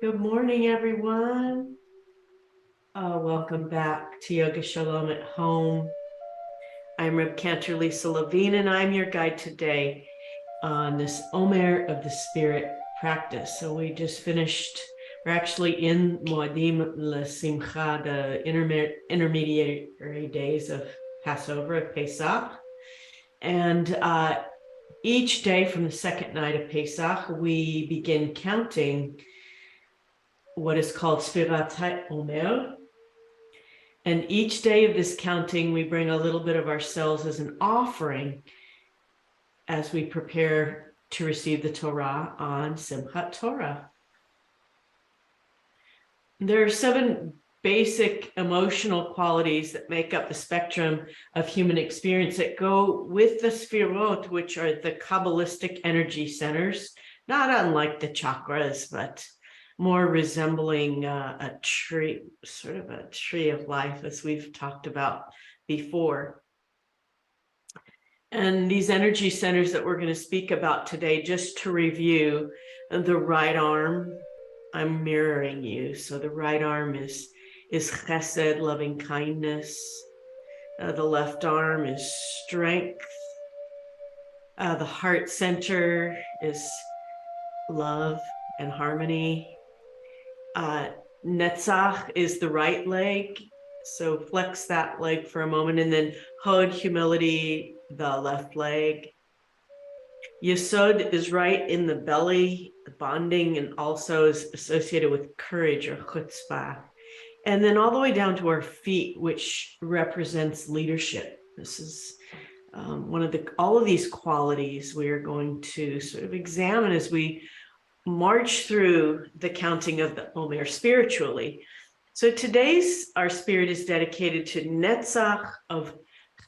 Good morning, everyone. Welcome back to Yoga Shalom at Home. I'm Reb Cantor Lisa Levine, and I'm your guide today on this Omer of the Spirit practice. So we just finished, we're actually in Moadim LeSimcha, the intermediary days of Passover, of Pesach. And each day from the second night of Pesach, we begin counting what is called Sefirat HaOmer. And each day of this counting, we bring a little bit of ourselves as an offering as we prepare to receive the Torah on Simchat Torah. There are 7 basic emotional qualities that make up the spectrum of human experience that go with the Sefirot, which are the Kabbalistic energy centers, not unlike the chakras, but more resembling a tree, sort of a tree of life, as we've talked about before. And these energy centers that we're going to speak about today, just to review, the right arm, I'm mirroring you. So the right arm is chesed, loving kindness. The left arm is strength. The heart center is love and harmony. Netzach is the right leg. So flex that leg for a moment, and then Hod, humility, the left leg. Yesod is right in the belly, the bonding, and also is associated with courage or chutzpah. And then all the way down to our feet, which represents leadership. This is all of these qualities we are going to sort of examine as we march through the counting of the Omer spiritually. So our spirit is dedicated to Netzach of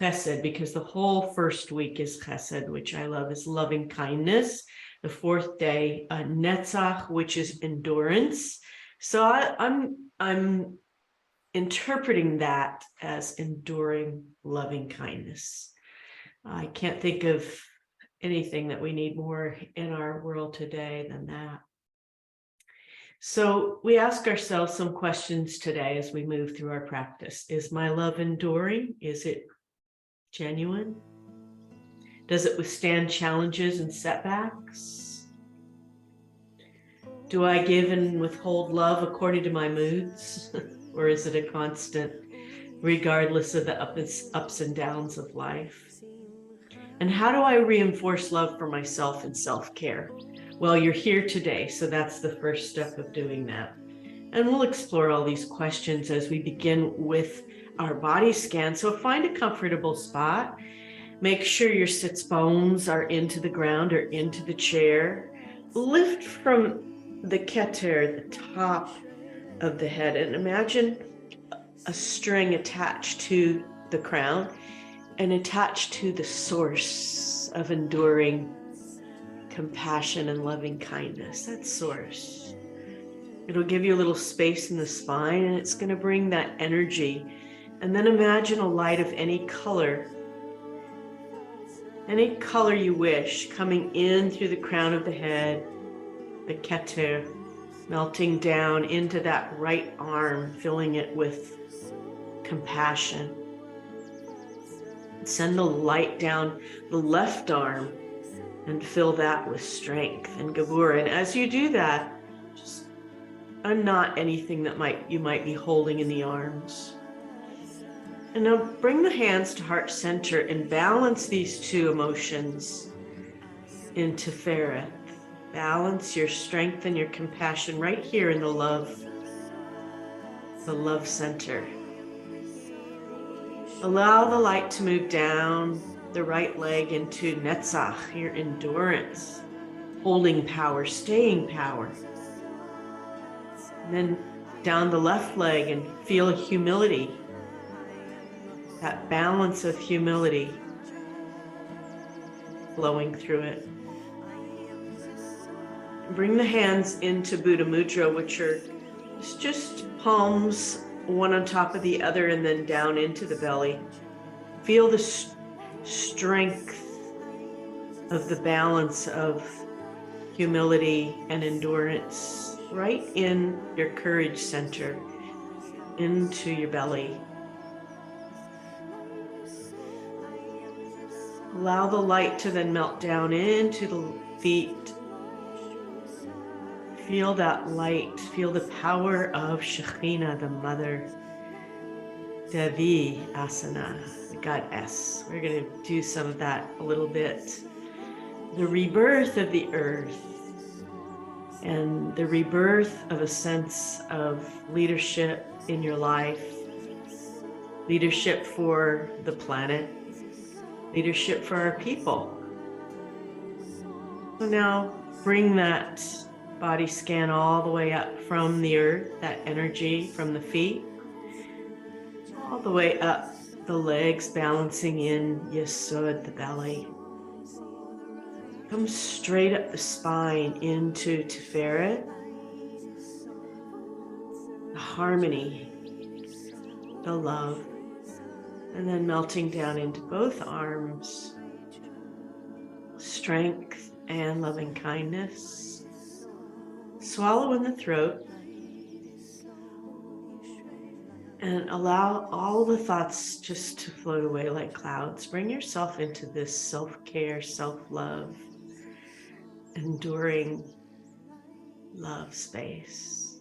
Chesed, because the whole first week is Chesed, which I love, is loving kindness. The fourth day, Netzach, which is endurance. So I'm interpreting that as enduring loving kindness. I can't think of anything that we need more in our world today than that. So we ask ourselves some questions today as we move through our practice. Is my love enduring? Is it genuine? Does it withstand challenges and setbacks? Do I give and withhold love according to my moods? Or is it a constant, regardless of the ups and downs of life? And how do I reinforce love for myself and self-care? Well, you're here today, so that's the first step of doing that. And we'll explore all these questions as we begin with our body scan. So find a comfortable spot. Make sure your sits bones are into the ground or into the chair. Lift from the keter, the top of the head, and imagine a string attached to the crown and attached to the source of enduring compassion and loving kindness. That source. It'll give you a little space in the spine, and it's going to bring that energy. And then imagine a light of any color you wish, coming in through the crown of the head, the keter, melting down into that right arm, filling it with compassion. Send the light down the left arm and fill that with strength and gavura. And as you do that, just unknot anything that you might be holding in the arms. And now bring the hands to heart center and balance these two emotions into Sefirat. Balance your strength and your compassion right here in the love center. Allow the light to move down the right leg into Netzach, your endurance, holding power, staying power. And then down the left leg and feel humility, that balance of humility flowing through it. Bring the hands into Buddha Mudra, which are just palms one on top of the other and then down into the belly. Feel the strength of the balance of humility and endurance right in your courage center, into your belly. Allow the light to then melt down into the feet. Feel that light, feel the power of Shekhinah, the mother, Devi Asana, the goddess. We're going to do some of that a little bit. The rebirth of the earth and the rebirth of a sense of leadership in your life, leadership for the planet, leadership for our people. So now bring that body scan all the way up from the earth, that energy from the feet, all the way up the legs, balancing in Yesod, the belly. Come straight up the spine into Sefirat, the harmony, the love, and then melting down into both arms, strength and loving kindness. Swallow in the throat and allow all the thoughts just to float away like clouds. Bring yourself into this self-care, self-love, enduring love space.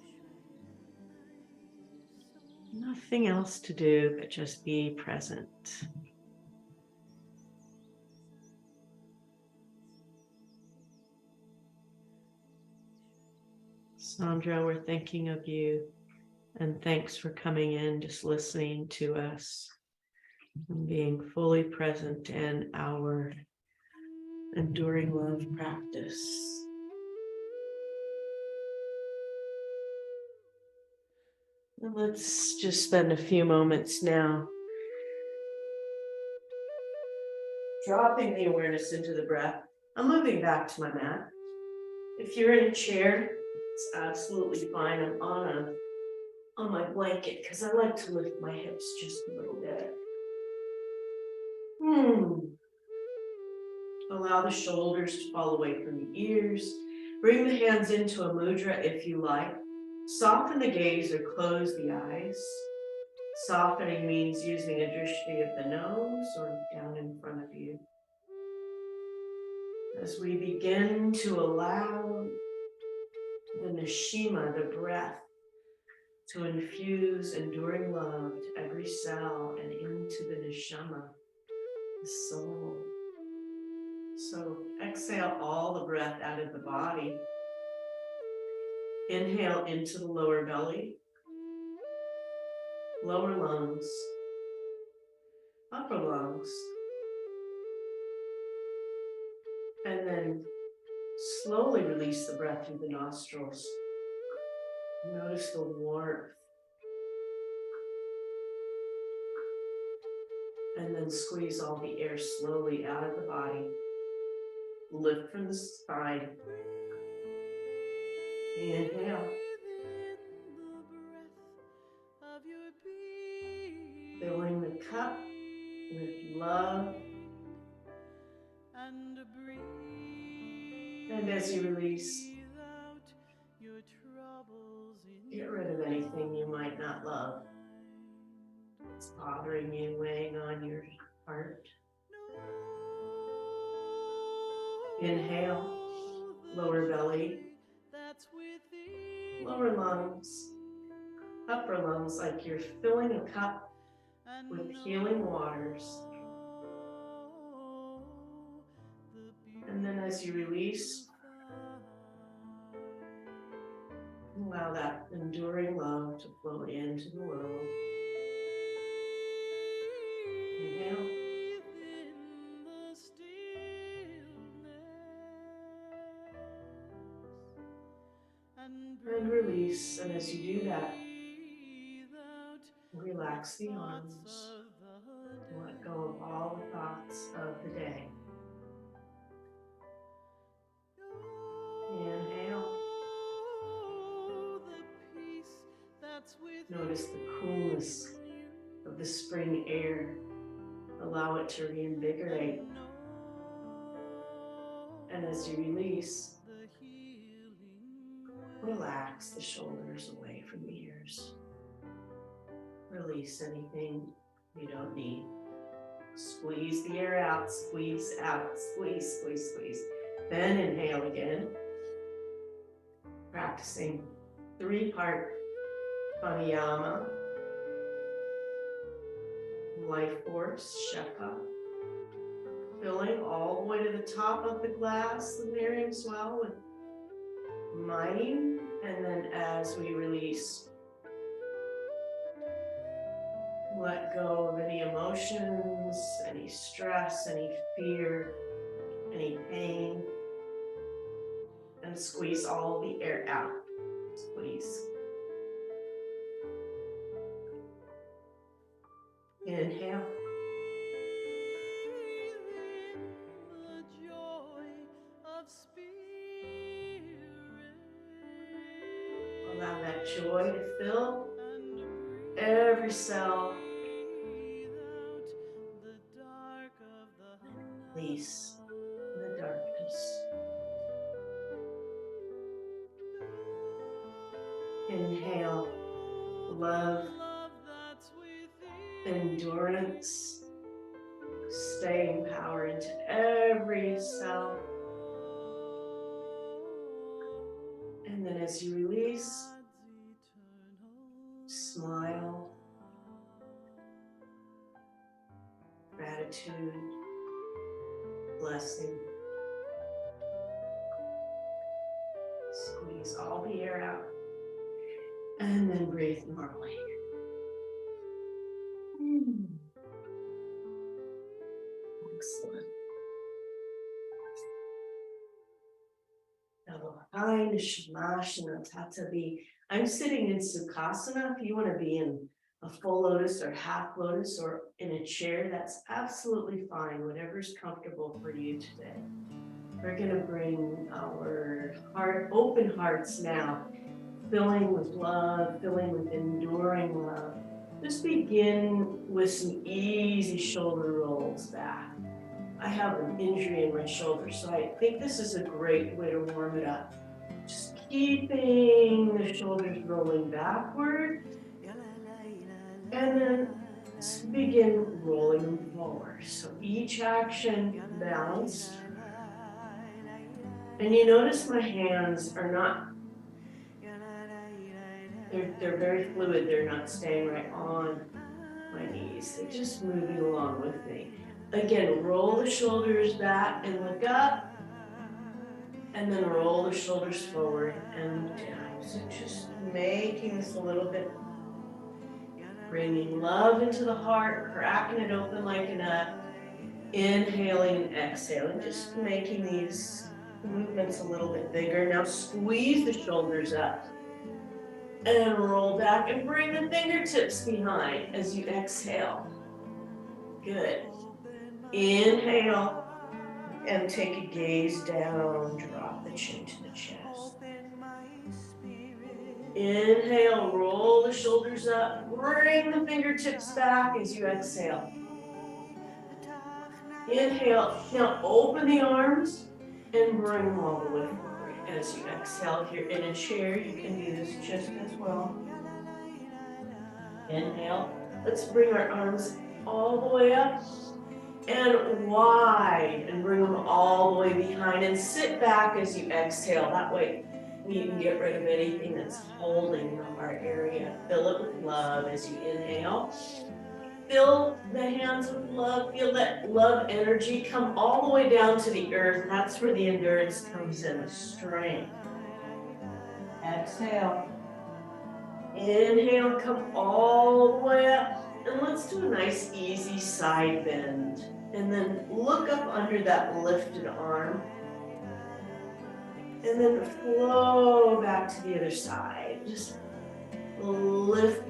Nothing else to do but just be present. Sandra, we're thinking of you, and thanks for coming in, just listening to us and being fully present in our enduring love practice. And let's just spend a few moments now dropping the awareness into the breath. I'm moving back to my mat. If you're in a chair, it's absolutely fine. I'm on my blanket because I like to lift my hips just a little bit. Allow the shoulders to fall away from the ears. Bring the hands into a mudra if you like. Soften the gaze or close the eyes. Softening means using a drishti of the nose or down in front of you. As we begin to allow the neshima, the breath, to infuse enduring love to every cell and into the neshama, the soul. So exhale all the breath out of the body. Inhale into the lower belly, lower lungs, upper lungs, and then slowly release the breath through the nostrils. Notice the warmth. And then squeeze all the air slowly out of the body. Lift from the spine. Inhale. Filling the cup with love. And as you release, get rid of anything you might not love. It's bothering you, weighing on your heart. Inhale, lower belly, lower lungs, upper lungs, like you're filling a cup with healing waters. And then as you release, allow that enduring love to flow into the world. Inhale. And release. And as you do that, relax the arms. Let go of all the thoughts of the day. Inhale. Notice the coolness of the spring air. Allow it to reinvigorate. And as you release, Relax the shoulders away from the ears. Release anything you don't need. Squeeze the air out, squeeze out, squeeze, squeeze, squeeze. Then inhale again. Practicing 3-part pranayama. Life force, Shepa. Filling all the way to the top of the glass, the Miriam swell with mind. And then as we release, let go of any emotions, any stress, any fear, any pain, and squeeze all the air out. Squeeze. Inhale. Allow that joy to fill every cell. Release the darkness. Inhale, love, endurance, staying power into every cell. And then as you release, smile, gratitude, blessing. Squeeze all the air out. And then breathe normally. Excellent. Navahai Nishamashana Tatavi. I'm sitting in Sukhasana. If you want to be in a full lotus or half lotus or in a chair, that's absolutely fine. Whatever's comfortable for you today. We're going to bring our open hearts now, filling with love, filling with enduring love. Just begin with some easy shoulder rolls back. I have an injury in my shoulder, so I think this is a great way to warm it up. Just keeping the shoulders rolling backward, and then begin rolling them forward. So each action balanced. And you notice my hands are not, they're very fluid. They're not staying right on my knees. They're just moving along with me. Again, roll the shoulders back and look up, and then roll the shoulders forward and down. So just making this a little bit, bringing love into the heart, cracking it open like a nut, inhaling and exhaling, just making these movements a little bit bigger. Now squeeze the shoulders up and roll back and bring the fingertips behind as you exhale. Good. Inhale and take a gaze down, drop the chin to the chest. Inhale, roll the shoulders up, bring the fingertips back as you exhale. Inhale, now open the arms and bring them all the way forward as you exhale. If you're in a chair, you can do this just as well. Inhale, let's bring our arms all the way up and wide and bring them all the way behind and sit back as you exhale. That way you can get rid of anything that's holding the heart area. Fill it with love as you inhale. Fill the hands with love. Feel that love energy come all the way down to the earth. That's where the endurance comes in, the strength. Exhale. Inhale, come all the way up. And let's do a nice easy side bend. And then look up under that lifted arm. And then flow back to the other side. Just lift,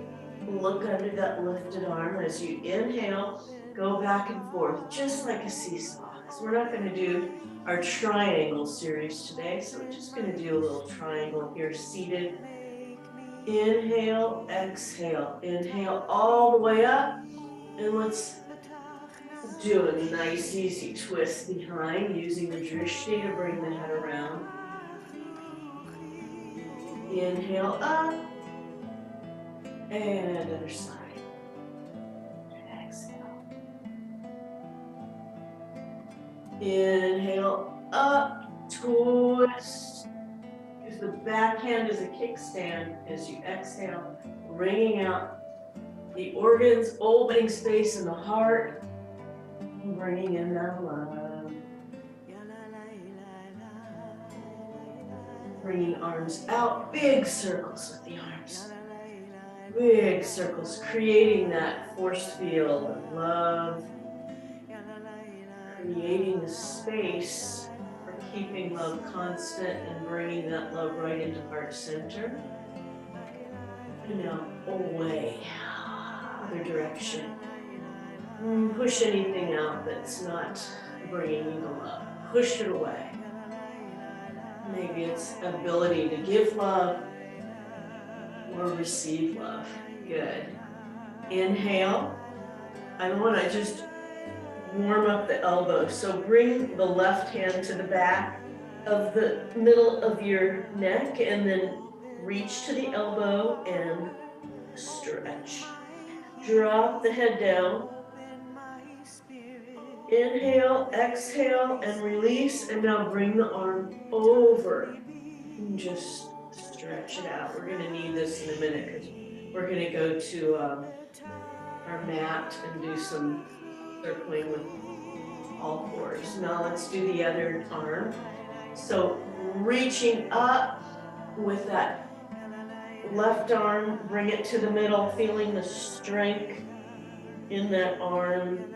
look under that lifted arm as you inhale, go back and forth, just like a seesaw. So we're not going to do our triangle series today, so we're just going to do a little triangle here, seated. Inhale, exhale, inhale all the way up, and let's do a nice easy twist behind using the drishti to bring the head around. Inhale up. And other side. Exhale. Inhale up. Twist. Use the back hand as a kickstand as you exhale, bringing out the organs, opening space in the heart, bringing in that love. Bringing arms out, big circles with the arms. Big circles, creating that force field of love. Creating the space for keeping love constant and bringing that love right into heart center. And now away, other direction. Push anything out that's not bringing you the love. Push it away. Maybe it's ability to give love or receive love. Good. Inhale. I want to just warm up the elbow. So bring the left hand to the back of the middle of your neck and then reach to the elbow and stretch. Drop the head down. Inhale, exhale, and release. And now bring the arm over. And just stretch it out. We're going to need this in a minute because we're going to go to our mat and do some circling with all fours. Now let's do the other arm. So reaching up with that left arm, bring it to the middle, feeling the strength in that arm,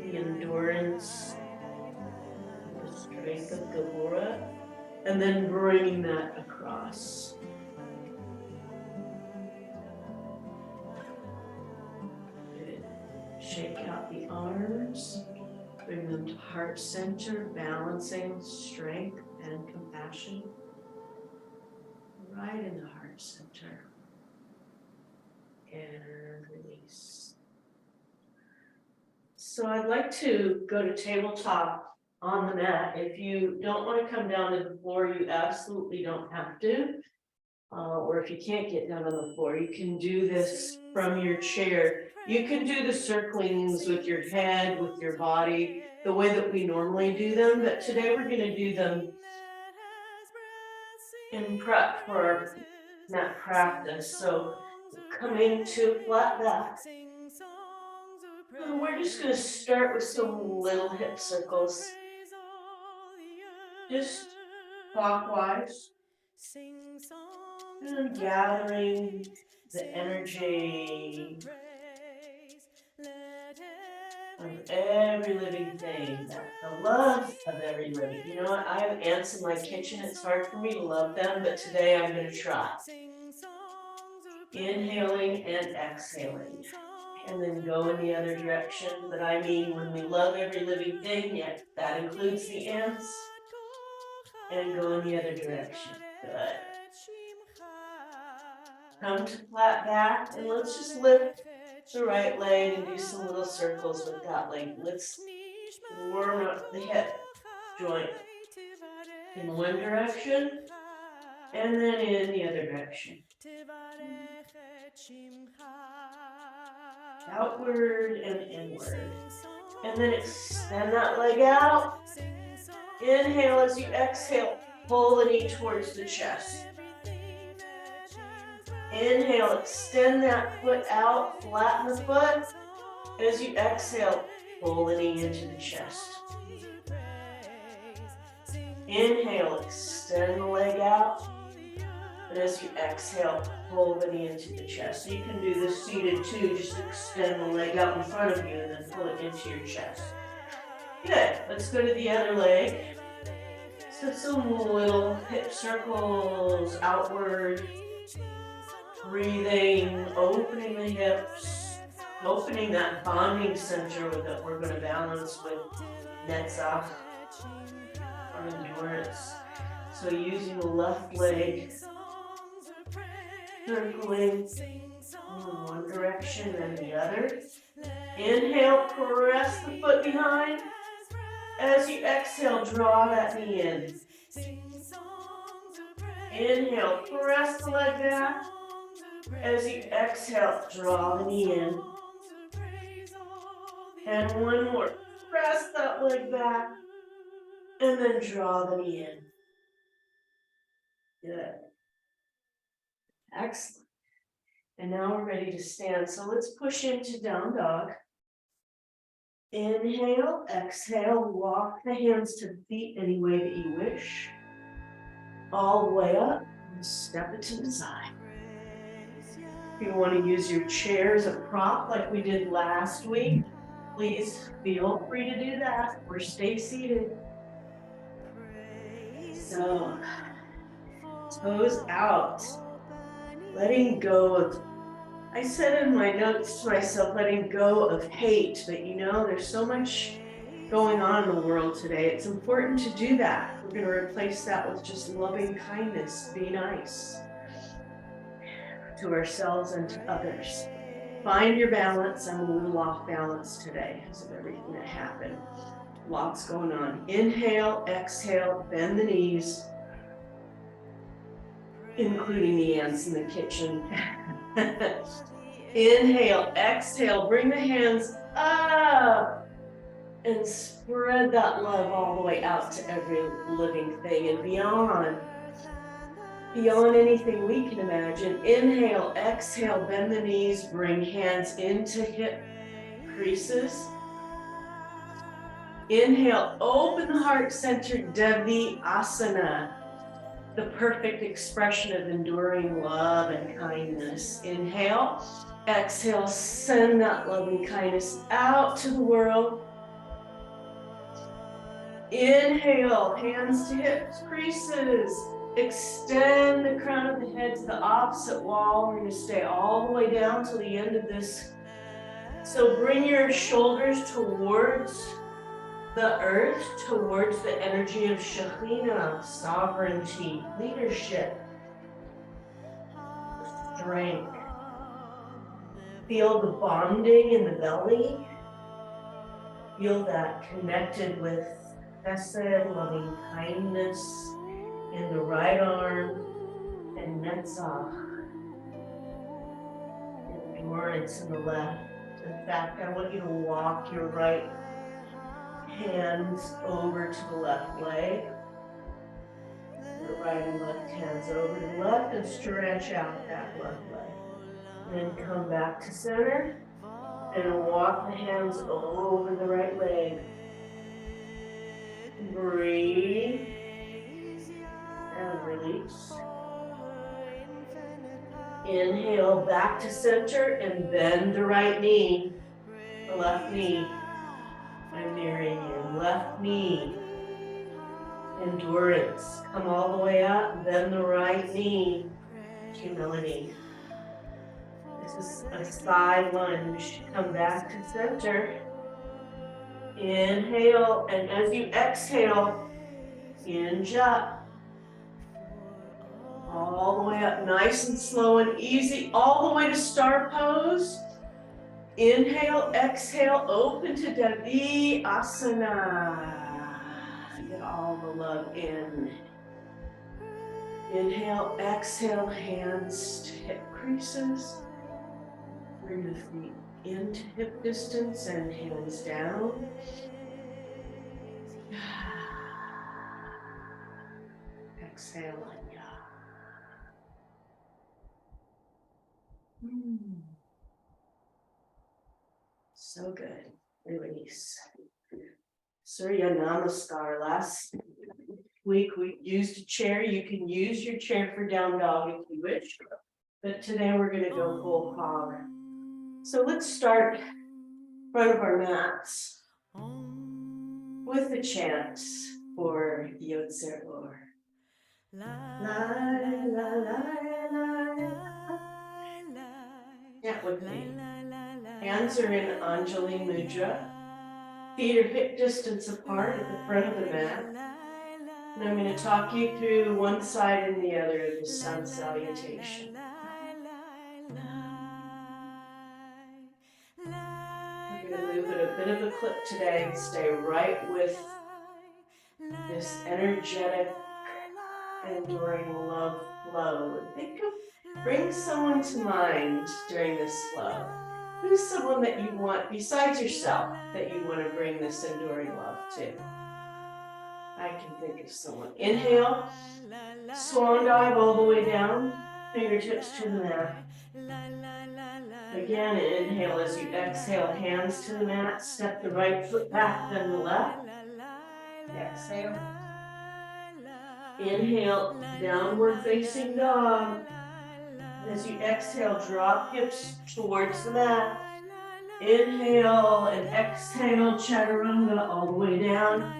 the endurance, the strength of Gabora, and then bringing that across. Good. Shake out the arms, bring them to heart center, balancing strength and compassion. Right in the heart center. And release. So I'd like to go to tabletop on the mat. If you don't want to come down to the floor, you absolutely don't have to. Or if you can't get down on the floor, you can do this from your chair. You can do the circlings with your head, with your body, the way that we normally do them. But today we're going to do them in prep for our mat practice. So coming to flat back. And we're just going to start with some little hip circles. Just clockwise. And gathering the energy of every living thing, the love of every living. You know what? I have ants in my kitchen. It's hard for me to love them, but today I'm going to try. Inhaling and exhaling. And then go in the other direction. But I mean, when we love every living thing, yeah, that includes the ants. And go in the other direction. Good. Come to flat back, and let's just lift the right leg and do some little circles with that leg. Let's warm up the hip joint in one direction, and then in the other direction. Outward and inward. And then extend that leg out. Inhale as you exhale, pull the knee towards the chest. Inhale, extend that foot out, flatten the foot. As you exhale, pull the knee into the chest. Inhale, extend the leg out. And as you exhale, pull the knee into the chest. So you can do this seated too, just extend the leg out in front of you and then pull it into your chest. Good, let's go to the other leg. So some little hip circles outward. Breathing, opening the hips, opening that bonding center that we're going to balance with Netzach, our endurance. So using the left leg, circling in one direction and the other. Inhale, press the foot behind. As you exhale, draw that knee in. Inhale, press the leg back. As you exhale, draw the knee in. And one more. Press that leg back. And then draw the knee in. Good. Excellent. And now we're ready to stand. So let's push into down dog. Inhale, exhale, walk the hands to the feet any way that you wish. All the way up, and step it to the side. If you want to use your chair as a prop like we did last week, please feel free to do that or stay seated. So, toes out, letting go of, I said in my notes to myself, letting go of hate, but you know, there's so much going on in the world today. It's important to do that. We're going to replace that with just loving kindness, be nice to ourselves and to others. Find your balance. I'm a little off balance today because of everything that happened. Lots going on. Inhale, exhale, bend the knees, including the ants in the kitchen. Inhale, exhale, bring the hands up and spread that love all the way out to every living thing and beyond. Beyond anything we can imagine. Inhale, exhale, bend the knees, bring hands into hip creases. Inhale, open the heart center, Devi Asana, the perfect expression of enduring love and kindness. Inhale, exhale, send that love and kindness out to the world. Inhale, hands to hips, creases. Extend the crown of the head to the opposite wall. We're going to stay all the way down to the end of this. So bring your shoulders towards the earth, towards the energy of Shekhinah, sovereignty, leadership, strength. Feel the bonding in the belly. Feel that connected with chesed, loving kindness, in the right arm, and netzach, endurance in the left. In fact, I want you to walk your right hands over to the left leg. The right and left hands over to the left and stretch out that left leg. And then come back to center and walk the hands over the right leg. Breathe. And release. Inhale back to center and bend the right knee, the left knee. I'm mirroring you. Left knee. Endurance. Come all the way up, bend the right knee. Humility. This is a side lunge. Come back to center. Inhale, and as you exhale, hinge up. All the way up, nice and slow and easy, all the way to star pose. Inhale, exhale, open to Devi Asana. Get all the love in. Inhale, exhale, hands to hip creases. Bring the feet into hip distance and hands down. Exhale. So good. Release. Surya Namaskar. Last week we used a chair. You can use your chair for down dog if you wish. But today we're going to go full hog. So let's start in front of our mats with the chants for Yotzer Or. La la la la. Chant with me. Hands are in Anjali Mudra. Feet are hip distance apart at the front of the mat. And I'm going to talk you through one side and the other of the sun salutation. I'm going to move at a bit of a clip today and stay right with this energetic enduring love flow. Bring someone to mind during this flow. Who's someone that you want, besides yourself, that you want to bring this enduring love to? I can think of someone. Inhale, swan dive all the way down, fingertips to the mat. Again, inhale as you exhale, hands to the mat, step the right foot back, then the left. Exhale. Inhale, downward facing dog. As you exhale, drop hips towards the mat. Inhale and exhale, chaturanga all the way down.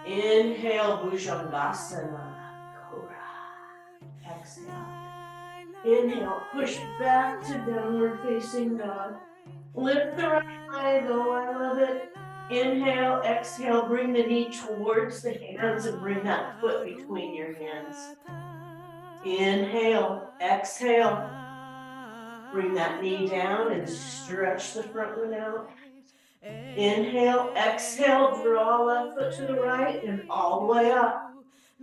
Inhale, bhujangasana, cobra. Exhale. Inhale, push back to downward facing dog. Lift the right leg, oh, I love it. Inhale, exhale, bring the knee towards the hands and bring that foot between your hands. Inhale, exhale. Bring that knee down and stretch the front one out. Inhale, exhale, draw left foot to the right and all the way up.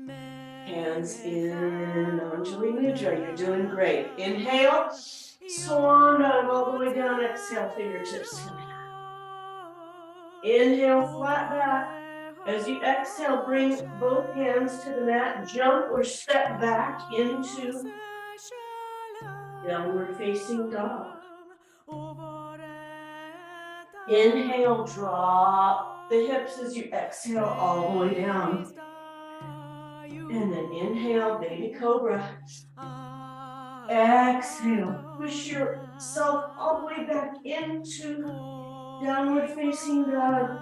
Hands in Anjali Mudra, you're doing great. Inhale, swan dive all the way down, exhale, fingertips to the mat. Inhale, flat back. As you exhale, bring both hands to the mat, jump or step back into downward facing dog. Inhale, drop the hips as you exhale all the way down. And then inhale, baby cobra. Exhale, push yourself all the way back into downward facing dog.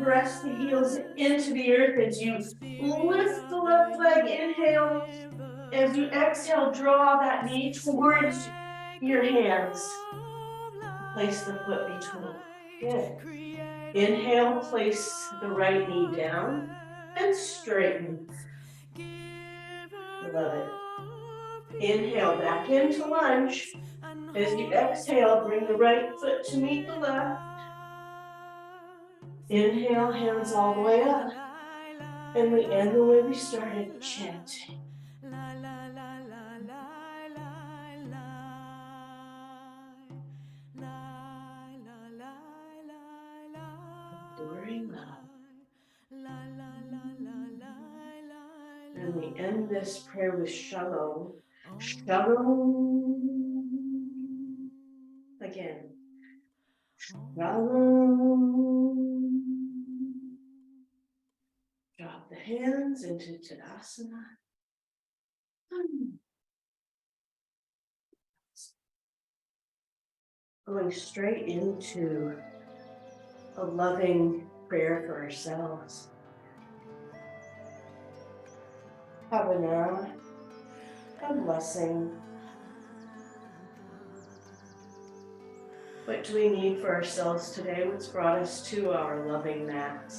Press the heels into the earth as you lift the left leg. Inhale. As you exhale, draw that knee towards your hands. Place the foot between. Good. Inhale, place the right knee down and straighten. Love it. Inhale, back into lunge. As you exhale, bring the right foot to meet the left. Inhale, hands all the way up. And we end the way we started, chanting. Enduring love. And we end this prayer with shalom. Shalom. Again. Shalom. Drop the hands into Tadasana. Going straight into a loving prayer for ourselves. Havana, a blessing. What do we need for ourselves today? What's brought us to our loving mat?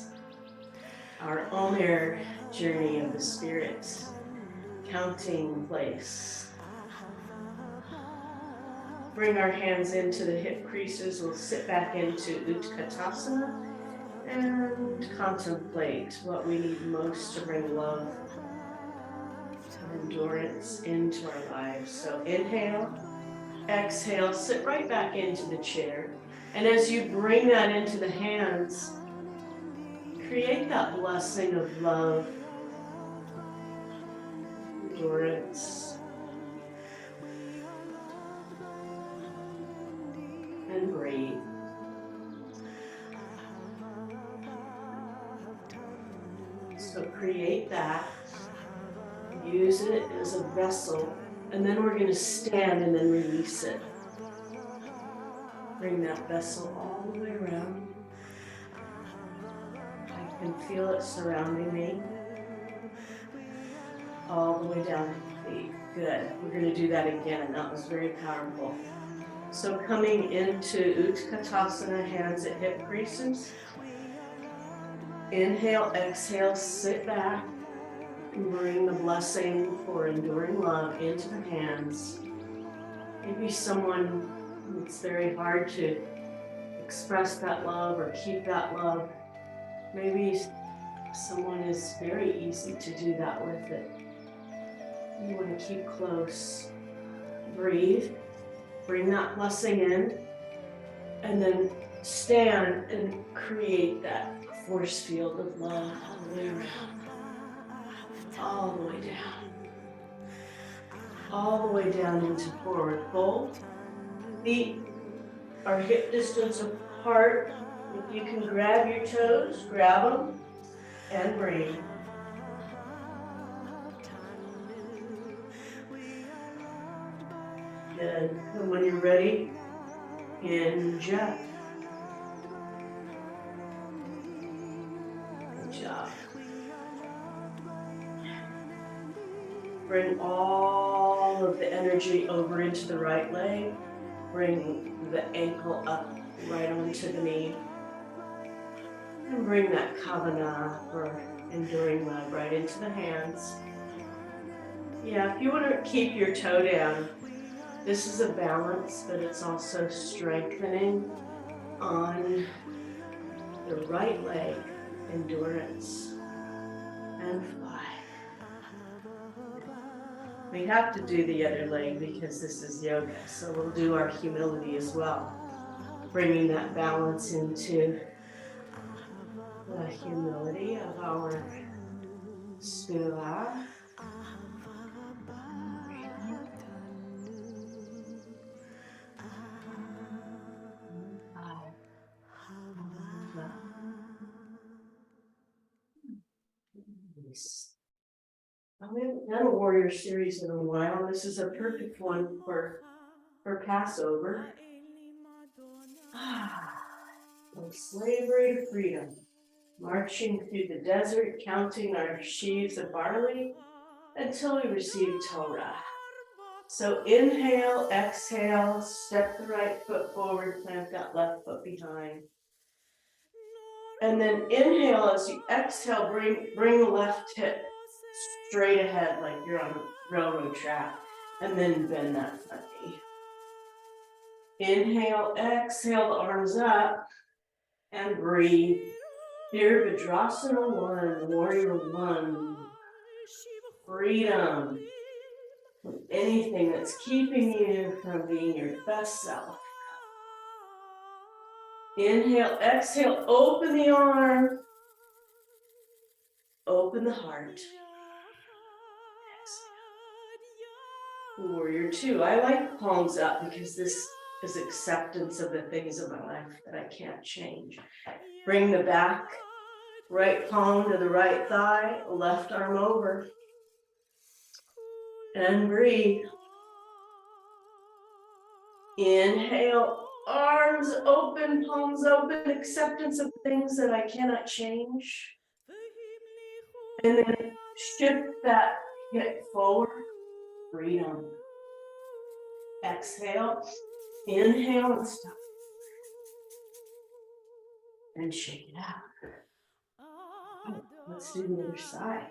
Our Omer journey of the spirit, counting place. Bring our hands into the hip creases. We'll sit back into Utkatasana and contemplate what we need most to bring love and endurance into our lives. So inhale, exhale, sit right back into the chair. And as you bring that into the hands, create that blessing of love, endurance, and breathe. So create that, use it as a vessel, and then we're going to stand and then release it. Bring that vessel all the way around. I can feel it surrounding me. All the way down to the feet. Good. We're going to do that again. That was very powerful. So coming into Utkatasana, hands at hip creases. Inhale, exhale, sit back. And bring the blessing for enduring love into the hands. Maybe someone, it's very hard to express that love or keep that love. Maybe someone is very easy to do that with it. You want to keep close. Breathe. Bring that blessing in. And then stand and create that force field of love all the way around. All the way down. All the way down into forward fold. Feet are hip distance apart. If you can grab your toes, grab them and breathe. Good. And when you're ready, hinge up. Good job. Bring all of the energy over into the right leg. Bring the ankle up right onto the knee. And bring that kavana or enduring love right into the hands. Yeah, if you want to keep your toe down, this is a balance, but it's also strengthening on the right leg, endurance, and fly. We have to do the other leg because this is yoga, so we'll do our humility as well, bringing that balance into the humility of our Sefirat. We haven't done a warrior series in a while. This is a perfect one for Passover. From slavery to freedom, marching through the desert, counting our sheaves of barley until we receive Torah. So inhale, exhale, step the right foot forward, plant that left foot behind. And then inhale as you exhale, bring the left hip straight ahead like you're on a railroad track, and then bend that front knee. Inhale, exhale, the arms up, and breathe. Here, Virasana 1, Warrior 1. Freedom. Anything that's keeping you from being your best self. Inhale, exhale, open the arm. Open the heart. Exhale. Warrior 2. I like palms up because this is acceptance of the things of my life that I can't change. Bring the back, right palm to the right thigh, left arm over. And breathe. Inhale, arms open, palms open, acceptance of things that I cannot change. And then shift that hip forward, freedom. Exhale, inhale and stop. And shake it out. Let's do the other side.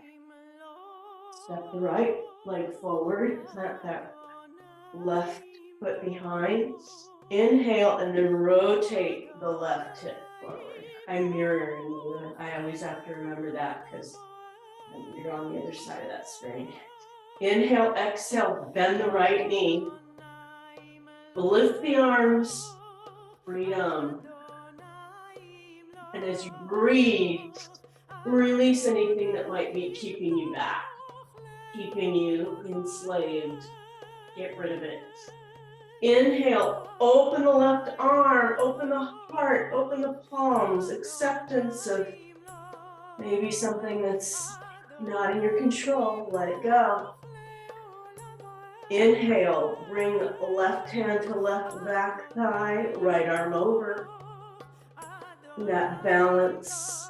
Step the right leg forward, plant that left foot behind. Inhale and then rotate the left hip forward. I'm mirroring you. I always have to remember that because you're on the other side of that screen. Inhale, exhale, bend the right knee. Lift the arms, freedom. And as you breathe, release anything that might be keeping you back, keeping you enslaved. Get rid of it. Inhale, open the left arm, open the heart, open the palms, acceptance of maybe something that's not in your control, let it go. Inhale, bring left hand to left back thigh, right arm over. That balance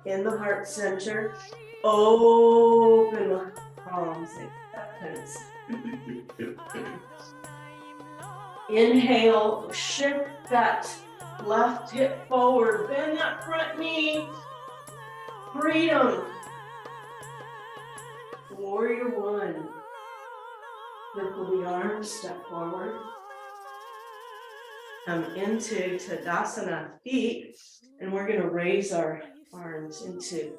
in the heart center. Open the palms, acceptance. Inhale, shift that left hip forward, bend that front knee. Freedom. Warrior 1. Circle the arms, step forward. Come into Tadasana feet, and we're going to raise our arms into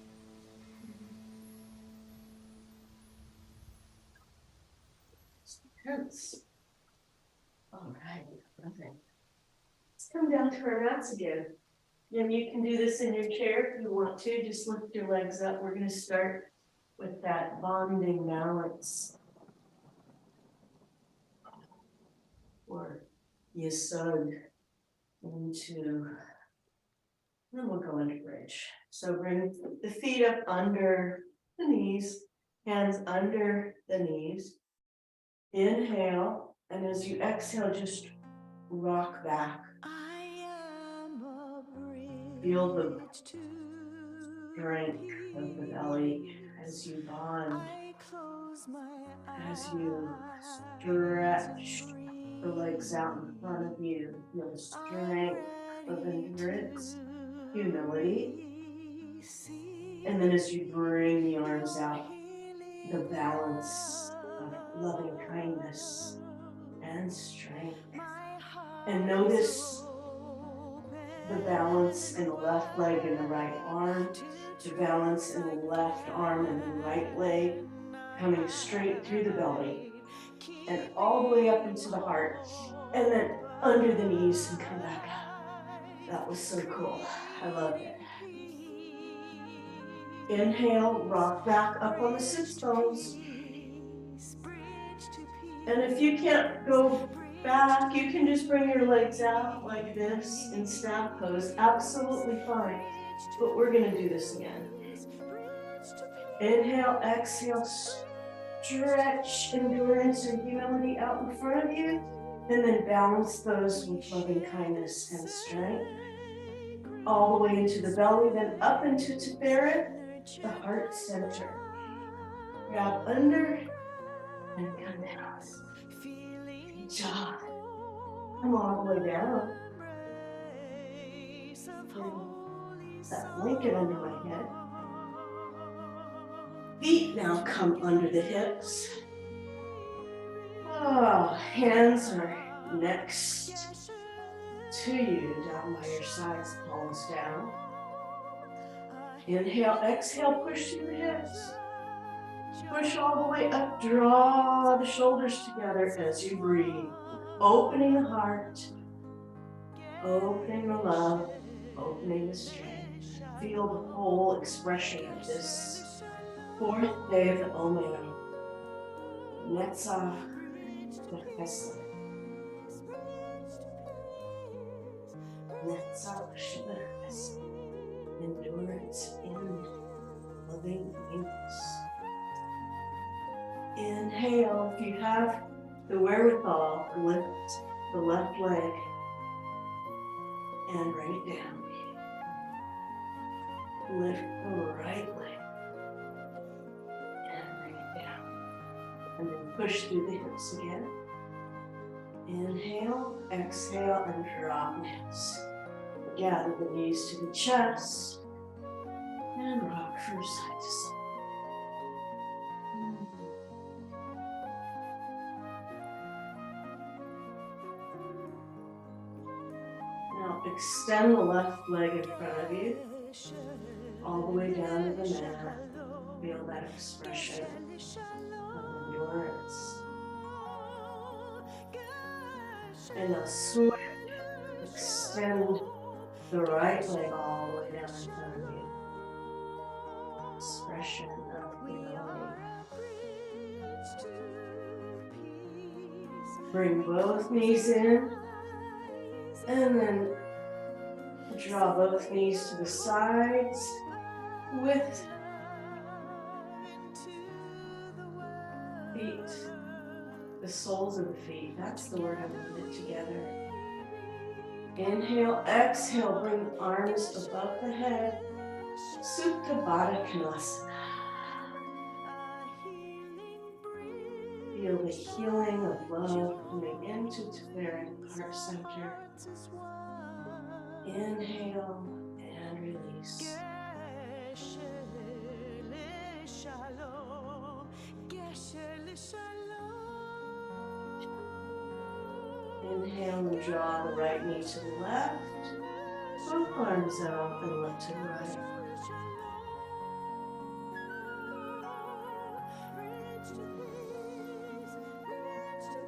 Tense. All right, perfect. Let's come down to our mats again. And you can do this in your chair if you want to. Just lift your legs up. We're going to start with that bonding balance. Or yesod into, then we'll go into bridge. So bring the feet up under the knees, hands under the knees. Inhale, and as you exhale, just rock back. Feel the strength of the belly as you bond, as you stretch the legs out in front of you. Feel the strength of endurance, humility. And then as you bring the arms out, the balance of loving kindness and strength. And notice the balance in the left leg and the right arm, the balance in the left arm and the right leg, coming straight through the belly and all the way up into the heart, and then under the knees and come back up. That was so cool. I loved it. Inhale, rock back up on the sits bones. And if you can't go back, you can just bring your legs out like this in staff pose. Absolutely fine. But we're going to do this again. Inhale, exhale, stretch endurance and humility out in front of you. And then balance those with loving kindness and strength. All the way into the belly, then up into Sefirat, the heart center. Grab under and come down. Good job. Come all the way down. That blanket under my head. Feet now come under the hips. Oh, hands are next to you, down by your sides, palms down. Inhale, exhale, push through the hips. Push all the way up, draw the shoulders together as you breathe. Opening the heart, opening the love, opening the strength. Feel the whole expression of this fourth day of the Omer. Netzach v'chesed. Netzach v'chesed. Endurance in loving kindness. Inhale, if you have the wherewithal, lift the left leg and bring it down. Lift the right leg and bring it down. And then push through the hips again. Inhale, exhale, and drop knees. Gather the knees to the chest and rock from side to side. Now extend the left leg in front of you, all the way down to the mat. Feel that expression of endurance. And now switch, extend the right leg all the way down in front of you. Expression of humility. Bring both knees in, and then draw both knees to the sides with feet, the soles of the feet. That's the word I'm putting it together. Inhale, exhale, bring arms above the head. Supta Baddha Konasana. Feel the healing of love coming into Sefirat, heart center. Inhale and release. Inhale and draw the right knee to the left. Both arms out and left to right.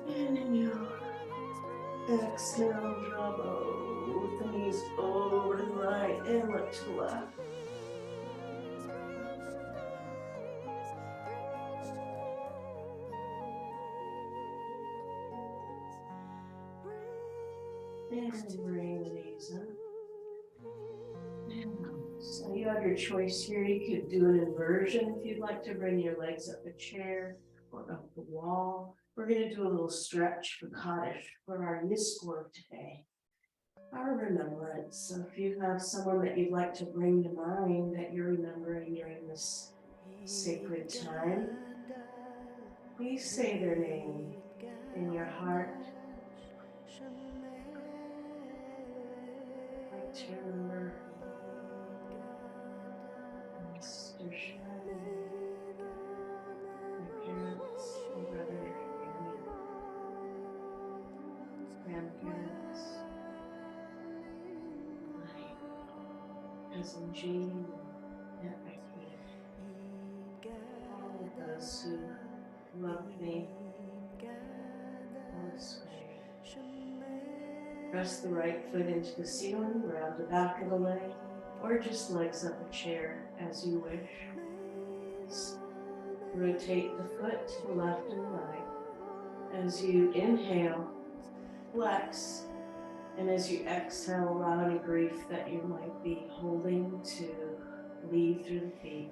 Inhale. Exhale, drop with the knees over to the right and look to the left. And bring the knees up. So you have your choice here. You could do an inversion if you'd like to bring your legs up a chair or up the wall. We're going to do a little stretch for Kaddish for our Yizkor today, our remembrance. So if you have someone that you'd like to bring to mind that you're remembering during this sacred time, please say their name in your heart. I'd like to remember Mr. Shani, my parents, my brother, Annie, grandparents, my cousin Jean, and Aunt Becky, all of those who loved me this way. Press the right foot into the ceiling, grab the back of the leg, or just legs up a chair as you wish. Rotate the foot to the left and the right. As you inhale, flex, and as you exhale, allow any grief that you might be holding to leave through the feet.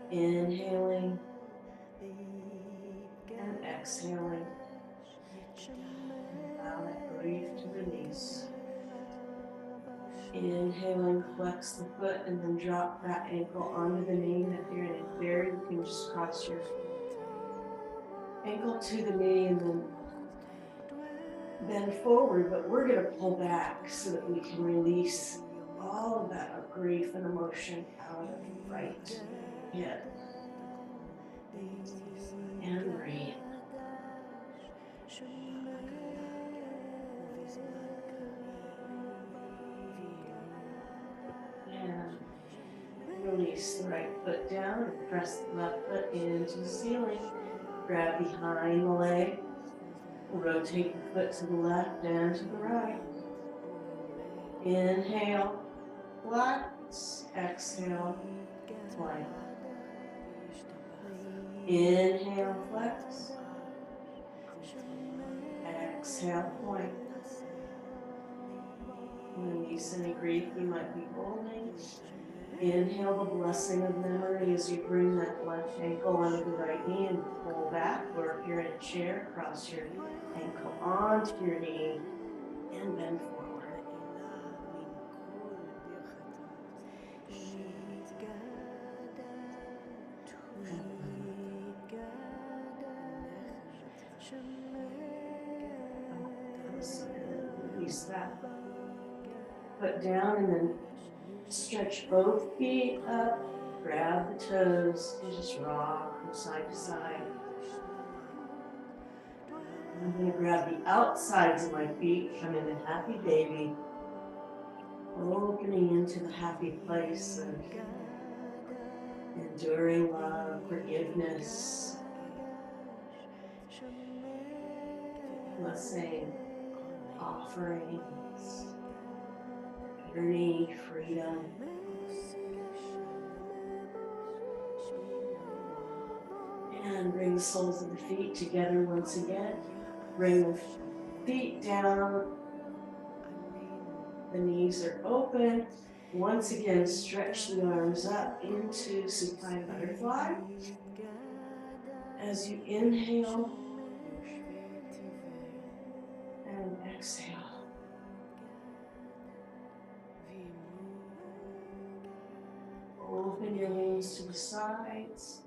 Inhaling and exhaling. Allow that grief to release. Inhaling, flex the foot, and then drop that ankle onto the knee. And if you're in a bear, you can just cross your ankle to the knee and then bend forward. But we're going to pull back so that we can release all of that grief and emotion out of the right hip. And breathe. And release the right foot down and press the left foot into the ceiling. Grab behind the leg. Rotate the foot to the left and to the right. Inhale, flex. Exhale, plank. Inhale, flex. Exhale, point. Release any grief you might be holding. Inhale the blessing of memory as you bring that left ankle onto the right knee and pull back. Or if you're in a chair, cross your ankle onto your knee and bend forward. Release that foot down and then stretch both feet up, grab the toes, and just rock from side to side. I'm going to grab the outsides of my feet, come in a happy baby, opening into the happy place of enduring love, forgiveness, blessing, offerings, journey, freedom. And bring the soles of the feet together once again. Bring the feet down. The knees are open. Once again, stretch the arms up into supine butterfly. As you inhale and exhale. Open your wings to the sides.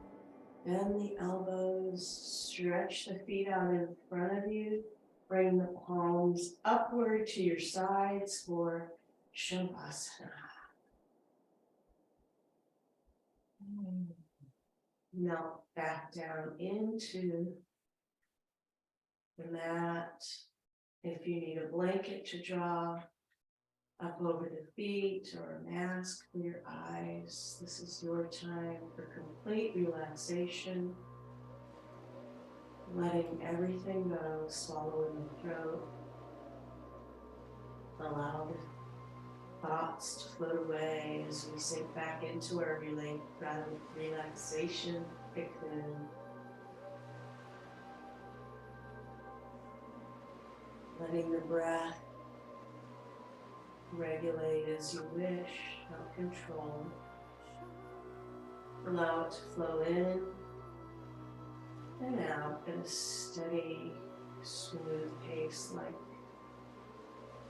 Bend the elbows, stretch the feet out in front of you. Bring the palms upward to your sides for Shavasana. Melt back down into the mat. If you need a blanket to draw up over the feet or a mask for your eyes, this is your time for complete relaxation. letting everything go, swallow in the throat, allow the thoughts to float away as we sink back into our relaxation, cocoon. Letting the breath regulate as you wish, not control. Allow it to flow in and out at a steady, smooth pace like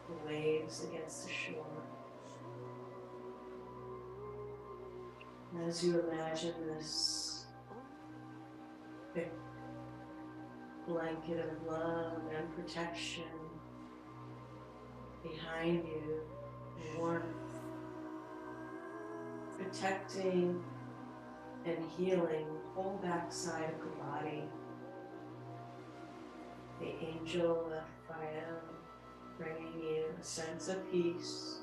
the waves against the shore. As you imagine this thick blanket of love and protection behind you, warmth, protecting and healing the whole backside of the body. The angel of fire bringing you a sense of peace,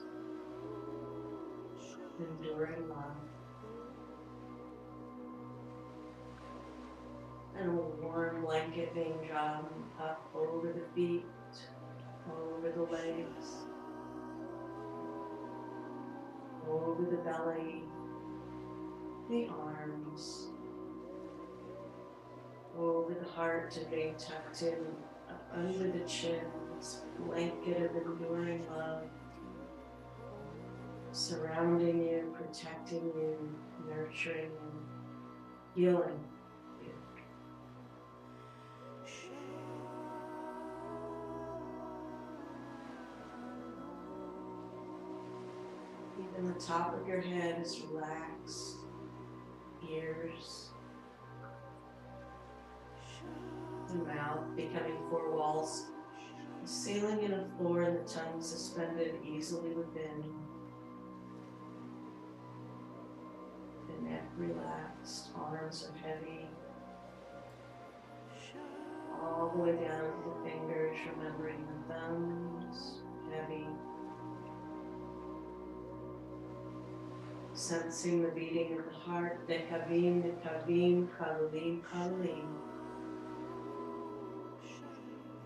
enduring love, and a warm blanket being drawn up over the feet, over the legs, over the belly, the arms, over the heart and being tucked in up under the chin, this blanket of enduring love, surrounding you, protecting you, nurturing you, healing you. Even the top of your head is relaxed, ears, the mouth becoming four walls, the ceiling and a floor, and the tongue suspended easily within. The neck relaxed, arms are heavy, all the way down to the fingers, remembering the thumbs, heavy. Sensing the beating of the heart, the kavim, kavalim, kavalim.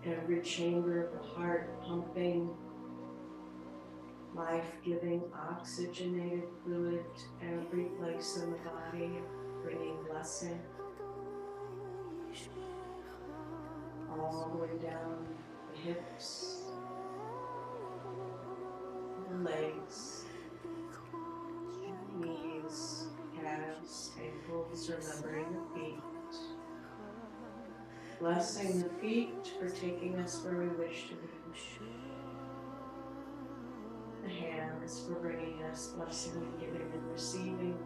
Every chamber of the heart pumping life-giving, oxygenated fluid to every place in the body, bringing blessing. All the way down the hips, the legs, knees, calves, ankles, remembering the feet. Blessing the feet for taking us where we wish to be. The hands for bringing us blessing and giving and receiving.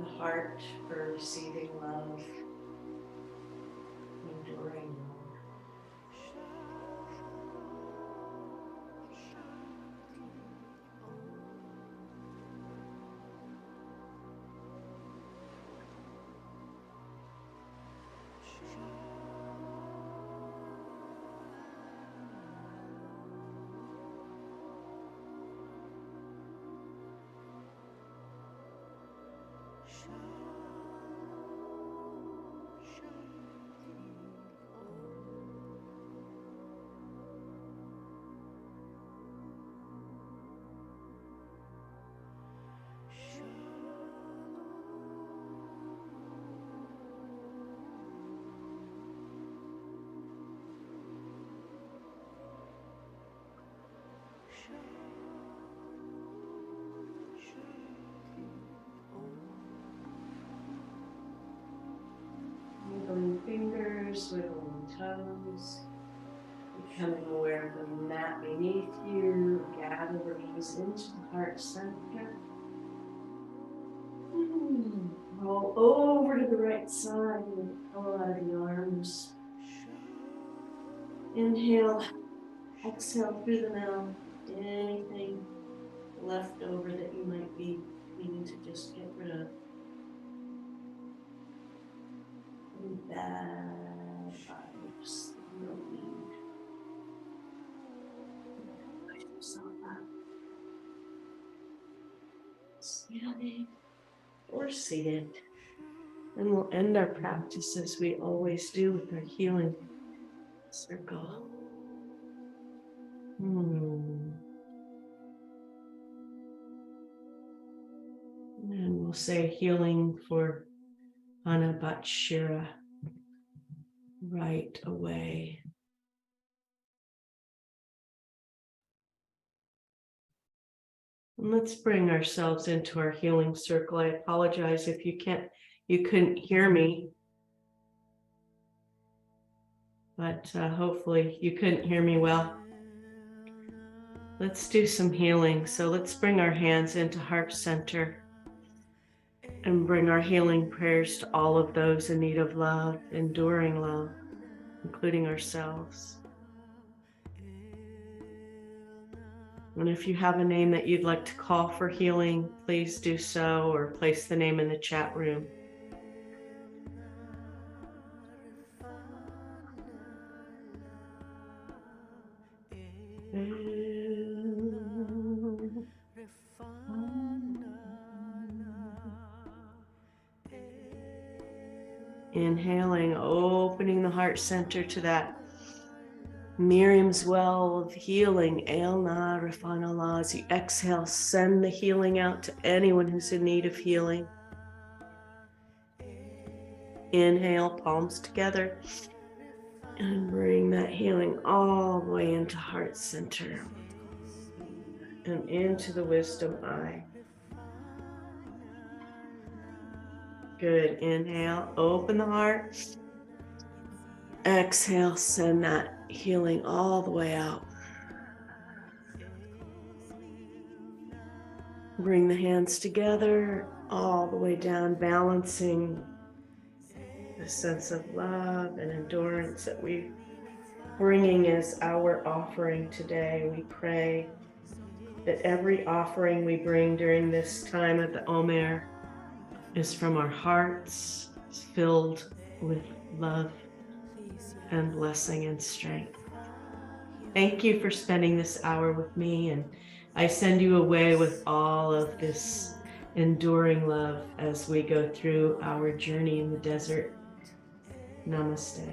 The heart for receiving love, enduring love. Wiggling fingers, wiggling toes, becoming aware of the mat beneath you. Gather the knees into the heart center. Roll over to the right side and pull out of the arms. Inhale, exhale through the mouth. Anything left over that you might be needing to just get rid of. Any bad vibes that you don't need. Push yourself up. Standing or seated. And we'll end our practice as we always do with our healing circle. And we'll say healing for Anabatshira, right away. And let's bring ourselves into our healing circle. I apologize if you couldn't hear me, but hopefully you couldn't hear me well. Let's do some healing. So let's bring our hands into heart center and bring our healing prayers to all of those in need of love, enduring love, including ourselves. And if you have a name that you'd like to call for healing, please do so, or place the name in the chat room. Inhaling, opening the heart center to that Miriam's well of healing. Elna Rafanala. As you exhale, send the healing out to anyone who's in need of healing. Inhale, palms together, and bring that healing all the way into heart center and into the wisdom eye. Good. Inhale, open the heart. Exhale, send that healing all the way out. Bring the hands together all the way down, balancing the sense of love and endurance that we're bringing as our offering today. We pray that every offering we bring during this time of the Omer is from our hearts, filled with love and blessing and strength. Thank you for spending this hour with me, and I send you away with all of this enduring love as we go through our journey in the desert. Namaste.